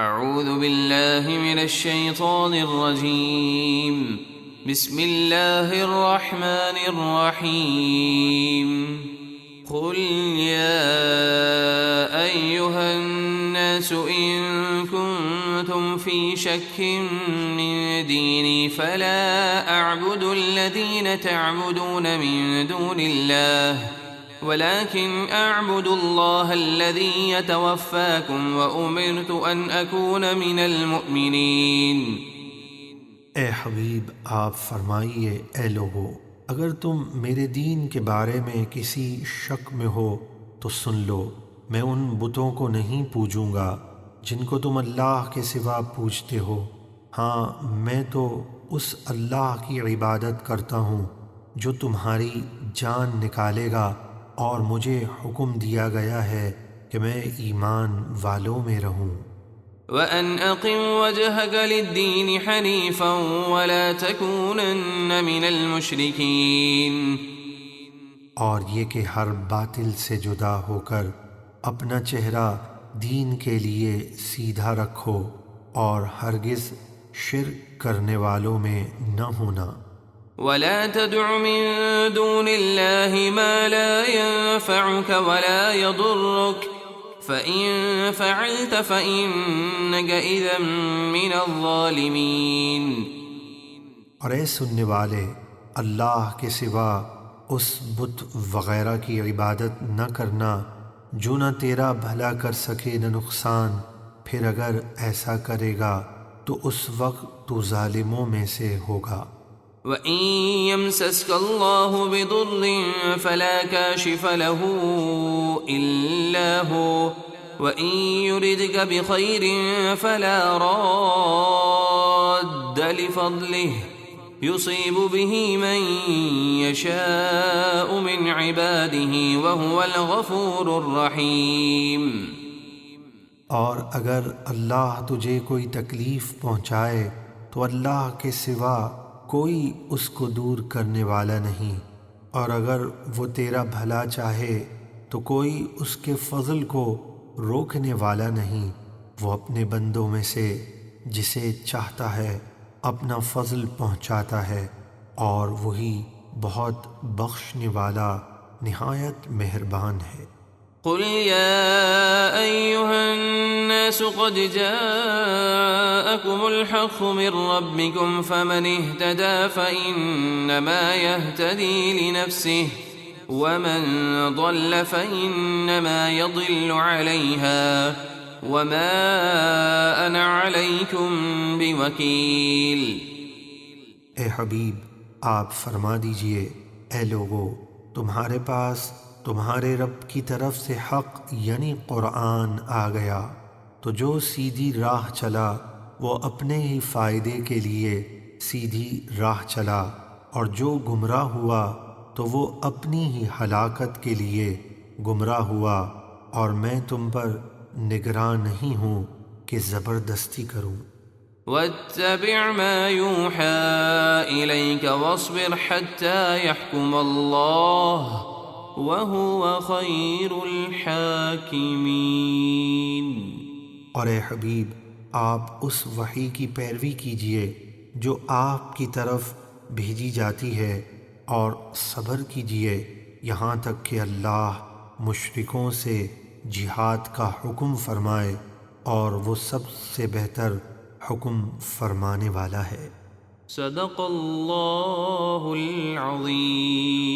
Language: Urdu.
اعوذ باللہ من الشیطان الرجیم بسم اللہ الرحمن الرحیم قل یا ایہا الناس ان کنتم فی شک من دینی فلا اعبد الذین تعبدون من دون اللہ ولكن أعبد الله الذي يتوفاكم وأمرت أن أكون من المؤمنين۔ اے حبیب آپ فرمائیے اے لوگو، اگر تم میرے دین کے بارے میں کسی شک میں ہو تو سن لو، میں ان بتوں کو نہیں پوجوں گا جن کو تم اللہ کے سوا پوجتے ہو، ہاں میں تو اس اللہ کی عبادت کرتا ہوں جو تمہاری جان نکالے گا، اور مجھے حکم دیا گیا ہے کہ میں ایمان والوں میں رہوں۔ وَأَنْ أَقِمْ وَجْهَكَ لِلدِّينِ حَنِيفًا وَلَا تَكُونَنَّ مِنَ الْمُشْرِكِينَ، اور یہ کہ ہر باطل سے جدا ہو کر اپنا چہرہ دین کے لیے سیدھا رکھو اور ہرگز شرک کرنے والوں میں نہ ہونا۔ وَلَا تَدْعُ مِن دُونِ اللَّهِ مَا لَا يَنفَعُكَ وَلَا يَضُرُّكَ فَإِن فَعَلْتَ فَإِنَّكَ إِذًا مِّنَ الظَّالِمِينَ۔ اور اے سننے والے، اللہ کے سوا اس بت وغیرہ کی عبادت نہ کرنا جو نہ تیرا بھلا کر سکے نہ نقصان، پھر اگر ایسا کرے گا تو اس وقت تو ظالموں میں سے ہوگا۔ وَإِن يَمْسَسْكَ اللَّهُ بِضُرٍّ فَلَا كَاشِفَ لَهُ إِلَّا هُوَ وَإِن يُرِدْكَ بِخَيْرٍ فَلَا رَادَّ لِفَضْلِهِ يُصِيبُ بِهِ مَن يَشَاءُ مِنْ عِبَادِهِ وَهُوَ الْغَفُورُ الرَّحِيمُ۔ اور اگر اللہ تجھے کوئی تکلیف پہنچائے تو اللہ کے سوا کوئی اس کو دور کرنے والا نہیں، اور اگر وہ تیرا بھلا چاہے تو کوئی اس کے فضل کو روکنے والا نہیں، وہ اپنے بندوں میں سے جسے چاہتا ہے اپنا فضل پہنچاتا ہے، اور وہی بہت بخشنے والا نہایت مہربان ہے۔ قل يا أيها الناس قد جاءكم الحق من ربكم فمن اهتدى فإنما يهتدي لنفسه ومن ضل فإنما يضل عليها وما أنا عليكم بوكيل۔ اے حبیب آپ فرما دیجئے اے لوگو، تمہارے پاس تمہارے رب کی طرف سے حق یعنی قرآن آ گیا، تو جو سیدھی راہ چلا وہ اپنے ہی فائدے کے لیے سیدھی راہ چلا، اور جو گمراہ ہوا تو وہ اپنی ہی ہلاکت کے لیے گمراہ ہوا، اور میں تم پر نگراں نہیں ہوں کہ زبردستی کروں۔ واتبع ما يوحى إليك واصبر حتى يحكم الله وَهُوَ خَيْرُ الْحَاكِمِينَ۔ اور اے حبیب آپ اس وحی کی پیروی کیجئے جو آپ کی طرف بھیجی جاتی ہے، اور صبر کیجئے یہاں تک کہ اللہ مشرکوں سے جہاد کا حکم فرمائے، اور وہ سب سے بہتر حکم فرمانے والا ہے۔ صدق اللہ العظیم۔